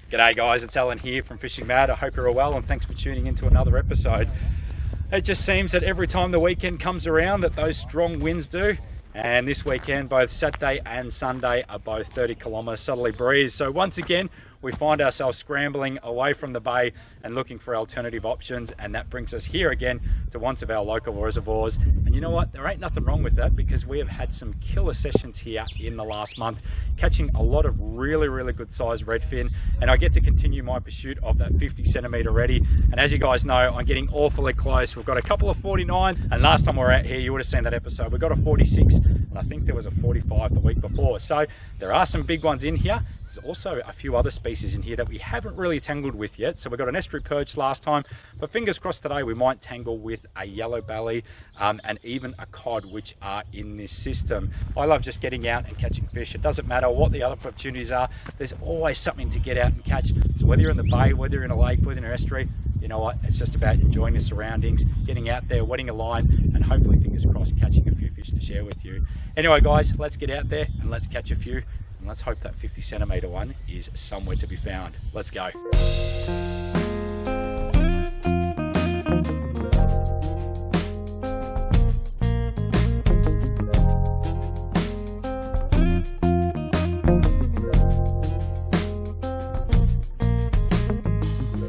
G'day guys, it's Alan here from FishingMad. I hope you're all well and thanks for tuning into another episode. It just seems that every time the weekend comes around that those strong winds do. And this weekend, both Saturday and Sunday are both 30 kilometre southerly breeze. So once again, we find ourselves scrambling away from the bay and looking for alternative options. And that brings us here again to one of our local reservoirs. And you know what? There ain't nothing wrong with that because we have had some killer sessions here in the last month, catching a lot of really good sized redfin. And I get to continue my pursuit of that 50 centimetre ready. And as you guys know, I'm getting awfully close. We've got a couple of 49s. And last time we were out here, you would have seen that episode. We got a 46 and I think there was a 45 the week before. So there are some big ones in here. There's also a few other species in here that we haven't really tangled with yet. So we got an estuary perch last time, but fingers crossed today we might tangle with a yellow belly and even a cod, which are in this system. I love just getting out and catching fish. It doesn't matter what the other opportunities are. There's always something to get out and catch. So whether you're in the bay, whether you're in a lake, whether you're in an estuary, you know what? It's just about enjoying the surroundings, getting out there, wetting a line, and hopefully, fingers crossed, catching a few fish to share with you. Anyway, guys, let's get out there and let's catch a few. And let's hope that 50 centimetre one is somewhere to be found. Let's go.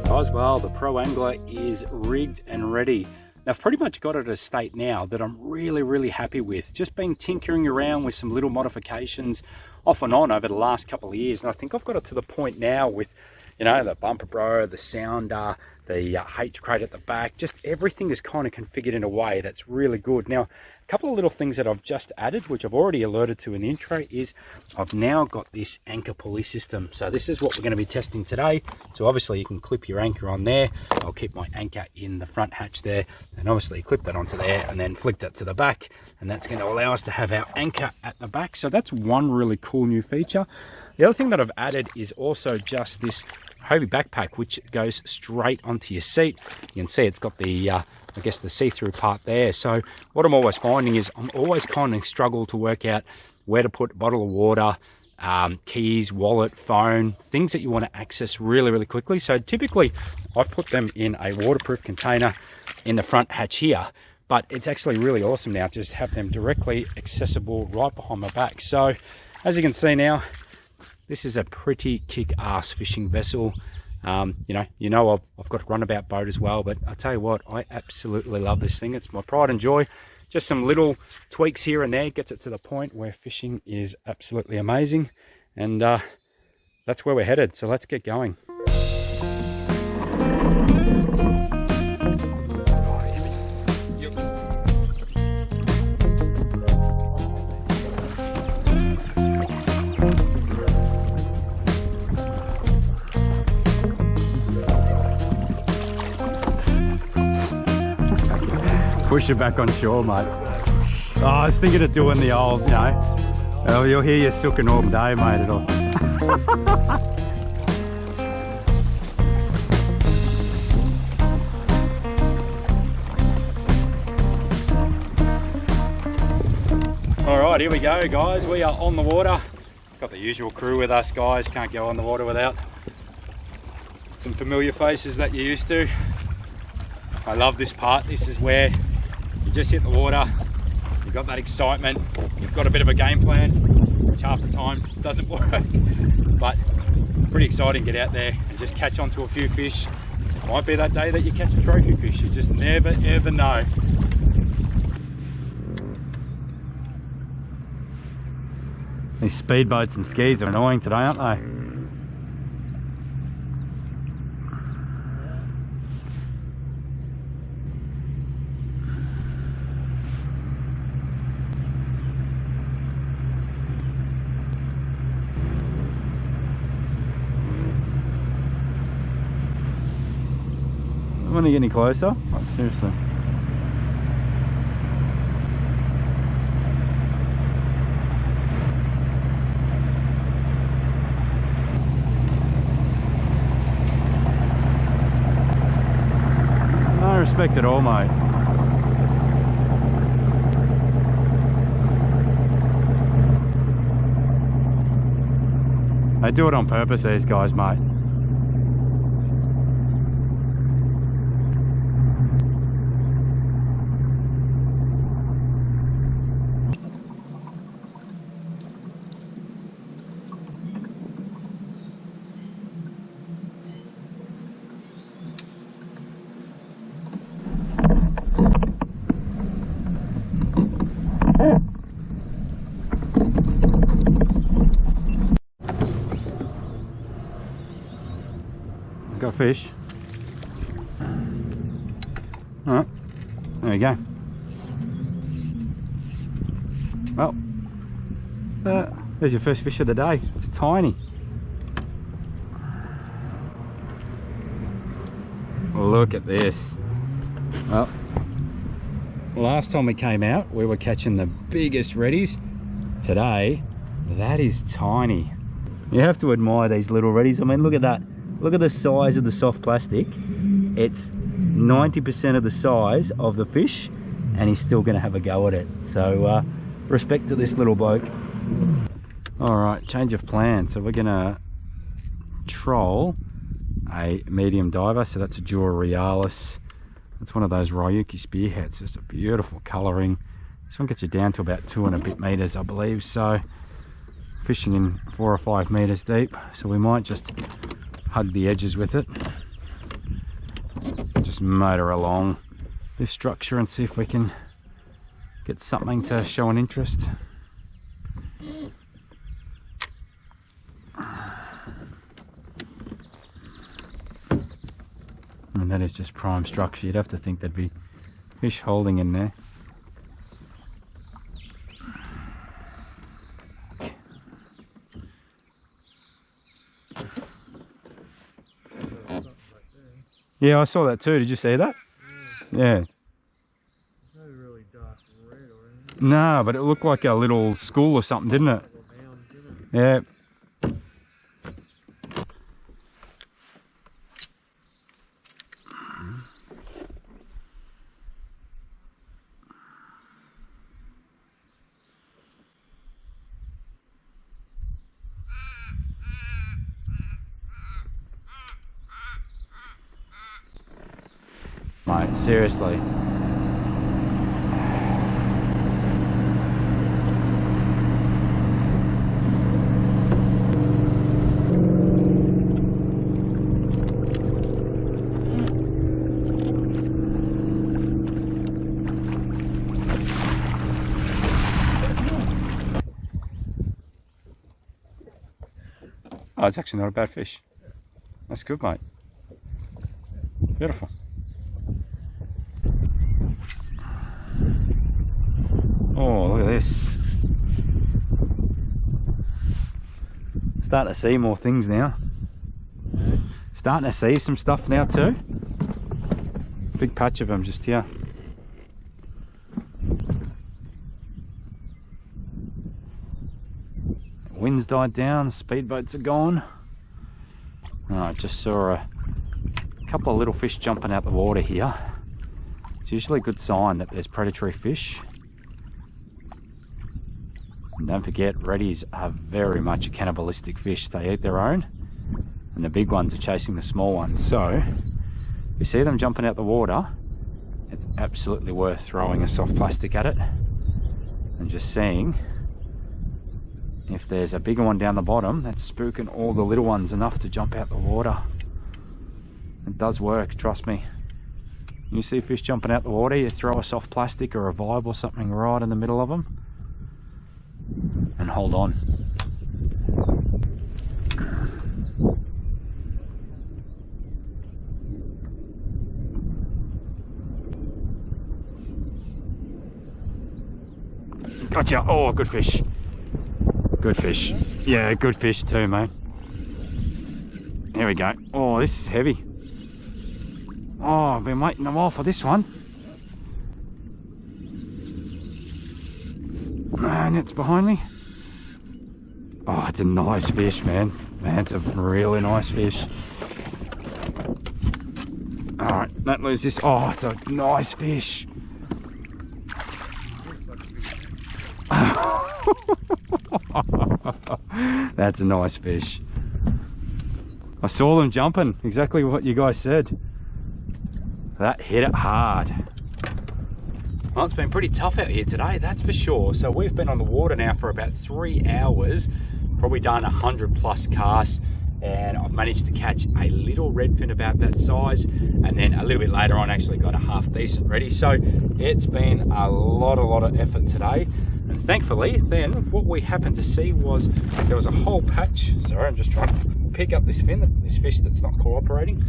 Guys, well, the Pro Angler is rigged and ready. Now, I've pretty much got it at a state now that I'm really happy with. Just been tinkering around with some little modifications off and on over the last couple of years. And I think I've got it to the point now with, you know, the bumper bro, the sounder, the H crate at the back, just everything is kind of configured in a way that's really good. Now, a couple of little things that I've just added, which I've already alerted to in the intro, is I've now got this anchor pulley system. So this is what we're going to be testing today. So obviously you can clip your anchor on there. I'll keep my anchor in the front hatch there, and obviously clip that onto there and then flick that to the back, and that's going to allow us to have our anchor at the back. So that's one really cool new feature. The other thing that I've added is also just this Hobie backpack, which goes straight onto your seat. You can see it's got the I guess the see-through part there. So what I'm always finding is I'm always kind of struggle to work out where to put a bottle of water, keys, wallet, phone, things that you want to access really quickly. So typically I've put them in a waterproof container in the front hatch here, but it's actually really awesome now to just have them directly accessible right behind my back. So as you can see now, this is a pretty kick-ass fishing vessel. You know I've got a runabout boat as well, but I tell you what, I absolutely love this thing. It's my pride and joy. Just some little tweaks here and there gets it to the point where fishing is absolutely amazing, and that's where we're headed. So let's get going. Push it back on shore, mate. Oh, I was thinking of doing the old, you know, oh, you'll hear you sooking all day, mate. It'll. All right, here we go, guys. We are on the water. Got the usual crew with us, guys. Can't go on the water without some familiar faces that you're used to. I love this part. This is where you just hit the water, you've got that excitement, you've got a bit of a game plan, which half the time doesn't work, but pretty exciting. Get out there and just catch onto a few fish. Might be that day that you catch a trophy fish, you just never ever know. These speedboats and skis are annoying today, aren't they? Want to get any closer? Like, seriously. No respect at all, mate. They do it on purpose, these guys, mate. got fish. Alright, there you go. Well, there's your first fish of the day. It's tiny. Look at this. Well, last time we came out, we were catching the biggest reddies. Today, that is tiny. You have to admire these little reddies. I mean, look at that. Look at the size of the soft plastic. It's 90% of the size of the fish, and he's still going to have a go at it. So, respect to this little bloke. All right, change of plan. So we're going to troll a medium diver. So that's a Jura Realis. It's one of those Ryuki spearheads. Just a beautiful colouring. This one gets you down to about 2 and a bit meters, I believe. So fishing in 4 or 5 meters deep. So we might just hug the edges with it. Just motor along this structure and see if we can get something to show an interest. And that is just prime structure. You'd have to think there'd be fish holding in there. Yeah, I saw that too. Did you see that? Yeah. It's no really dark red or anything. No, but it looked like a little school or something, didn't it? Yeah. Mate, seriously. Oh, it's actually not a bad fish. That's good, mate. Beautiful. Oh, look at this. Starting to see more things now. Starting to see some stuff now too. Big patch of them just here. Wind's died down, the speedboats are gone. Oh, I just saw a couple of little fish jumping out the water here. It's usually a good sign that there's predatory fish. And don't forget, reddies are very much a cannibalistic fish. They eat their own, and the big ones are chasing the small ones. So, if you see them jumping out the water, it's absolutely worth throwing a soft plastic at it and just seeing if there's a bigger one down the bottom that's spooking all the little ones enough to jump out the water. It does work, trust me. You see fish jumping out the water, you throw a soft plastic or a vibe or something right in the middle of them and hold on. Gotcha. Oh, good fish. Good fish. Yeah, good fish too, mate. Here we go. Oh, this is heavy. Oh, I've been waiting a while for this one. And it's behind me. Oh, it's a nice fish, man. Man, it's a really nice fish. Alright, don't lose this. Oh, it's a nice fish. That's a nice fish. I saw them jumping, exactly what you guys said. That hit it hard. Well, it's been pretty tough out here today, that's for sure. So we've been on the water now for about 3 hours, probably done 100+ casts, and I've managed to catch a little redfin about that size, and then a little bit later on actually got a half decent ready. So it's been a lot of effort today. And thankfully, then what we happened to see was there was a whole patch. Sorry, I'm just trying to pick up this fish that's not cooperating.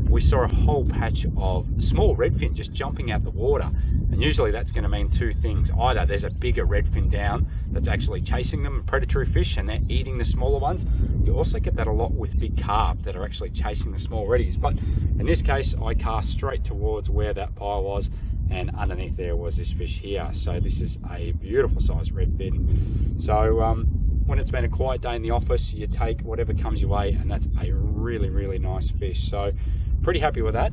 We saw a whole patch of small redfin just jumping out the water. And usually that's going to mean two things. Either there's a bigger redfin down that's actually chasing them, predatory fish, and they're eating the smaller ones. You also get that a lot with big carp that are actually chasing the small reddies. But in this case, I cast straight towards where that pile was, and underneath there was this fish here. So this is a beautiful size redfin. So when it's been a quiet day in the office, you take whatever comes your way, and that's a really, really nice fish. So pretty happy with that.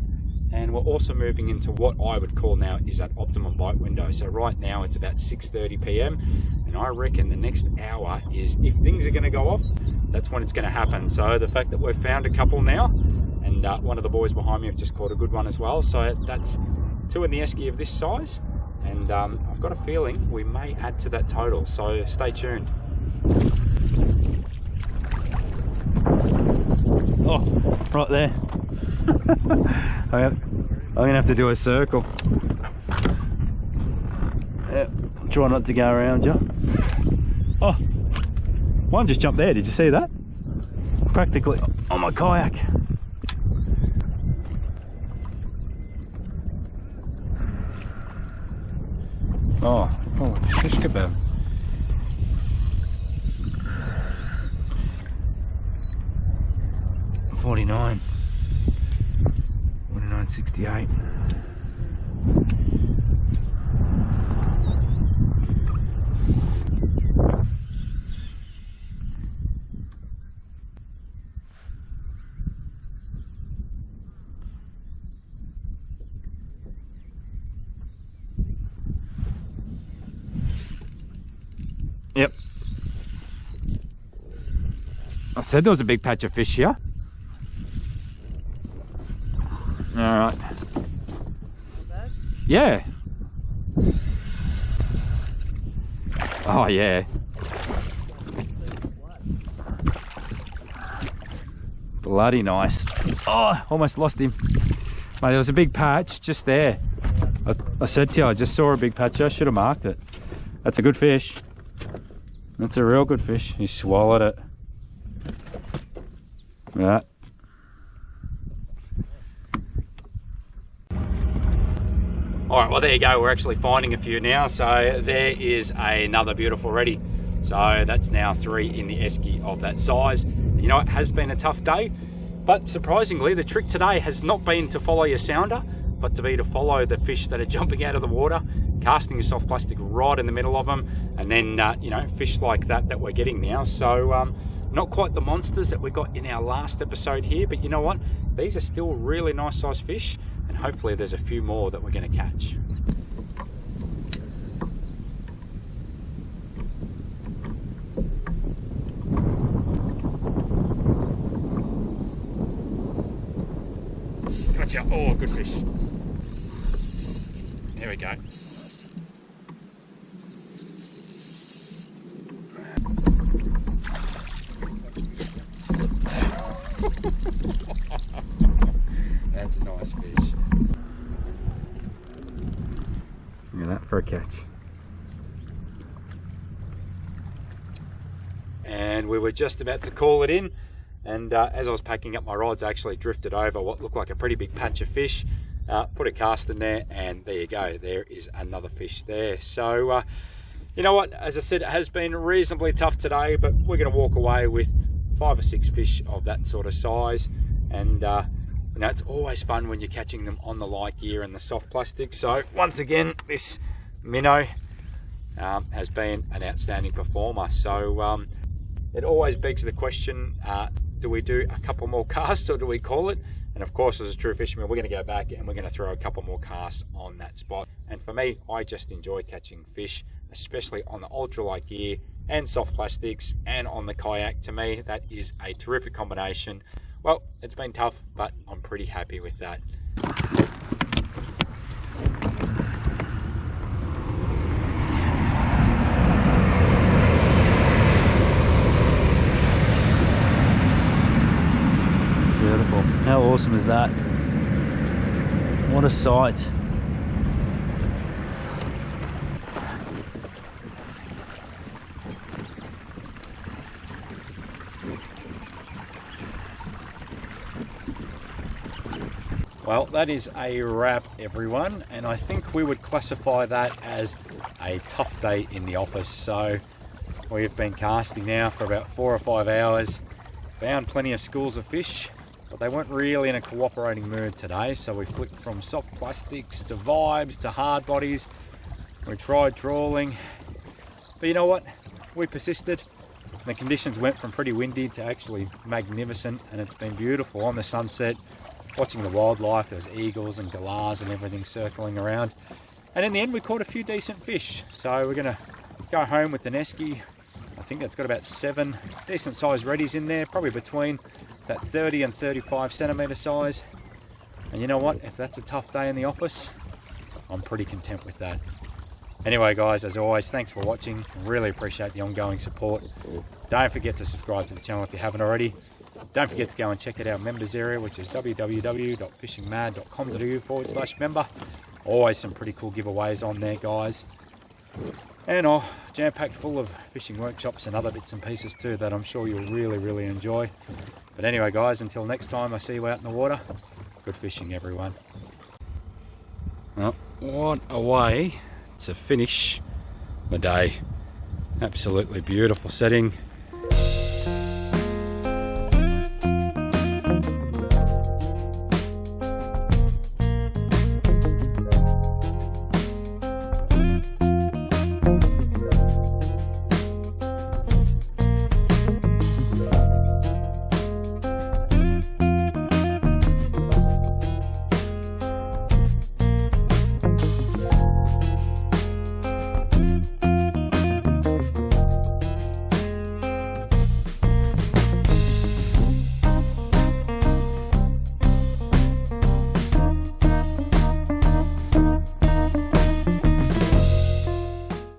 And we're also moving into what I would call now is that optimum bite window. So right now it's about 6:30 p.m. and I reckon the next hour is, if things are going to go off, that's when it's going to happen. So the fact that we've found a couple now, and one of the boys behind me have just caught a good one as well. So that's 2 in the esky of this size, and I've got a feeling we may add to that total. So stay tuned. Oh, right there. I'm gonna have to do a circle. Yeah, try not to go around you. Oh, one just jumped there. Did you see that? Practically on my kayak. Oh, fish kebab. $49.68. Yep. I said there was a big patch of fish here. All right. Yeah. Oh yeah. Bloody nice. Oh, almost lost him. Mate, there was a big patch just there. I said to you, I just saw a big patch. I should have marked it. That's a good fish. That's a real good fish. He swallowed it. Yeah. All right, well, there you go. We're actually finding a few now. So there is another beautiful reddy. So that's now 3 in the esky of that size. You know, it has been a tough day, but surprisingly, the trick today has not been to follow your sounder, but to follow the fish that are jumping out of the water, casting your soft plastic right in the middle of them, and then, you know, fish like that we're getting now. So not quite the monsters that we got in our last episode here, but you know what? These are still really nice size fish, and hopefully there's a few more that we're going to catch. Gotcha. Oh, good fish. There we go. That's a nice fish. Look at that for a catch. And we were just about to call it in, and as I was packing up my rods, I actually drifted over what looked like a pretty big patch of fish, put a cast in there, and there you go, there is another fish there. So you know what, as I said, it has been reasonably tough today, but we're going to walk away with 5 or 6 fish of that sort of size. And you know, it's always fun when you're catching them on the light gear and the soft plastic. So once again, this minnow has been an outstanding performer. So it always begs the question, do we do a couple more casts or do we call it? And of course, as a true fisherman, we're going to go back and we're going to throw a couple more casts on that spot. And for me, I just enjoy catching fish, especially on the ultralight gear and soft plastics and on the kayak. To me, that is a terrific combination. Well, it's been tough, but I'm pretty happy with that. Beautiful. How awesome is that? What a sight. Well, that is a wrap, everyone, and I think we would classify that as a tough day in the office. So we've been casting now for about 4 or 5 hours, found plenty of schools of fish, but they weren't really in a cooperating mood today. So we flicked from soft plastics to vibes to hard bodies. We tried trawling, but you know what? We persisted. The conditions went from pretty windy to actually magnificent, and it's been beautiful on the sunset. Watching the wildlife, there's eagles and galahs and everything circling around. And in the end, we caught a few decent fish. So we're gonna go home with the Nesky. I think that's got about 7 decent sized reddies in there, probably between that 30 and 35 centimeter size. And you know what? If that's a tough day in the office, I'm pretty content with that. Anyway, guys, as always, thanks for watching. Really appreciate the ongoing support. Don't forget to subscribe to the channel if you haven't already. Don't forget to go and check out our members area, which is www.fishingmad.com.au/member. Always some pretty cool giveaways on there, guys. And jam-packed full of fishing workshops and other bits and pieces too that I'm sure you'll really enjoy. But anyway, guys, until next time I see you out in the water, good fishing, everyone. Well, what a way to finish the day. Absolutely beautiful setting.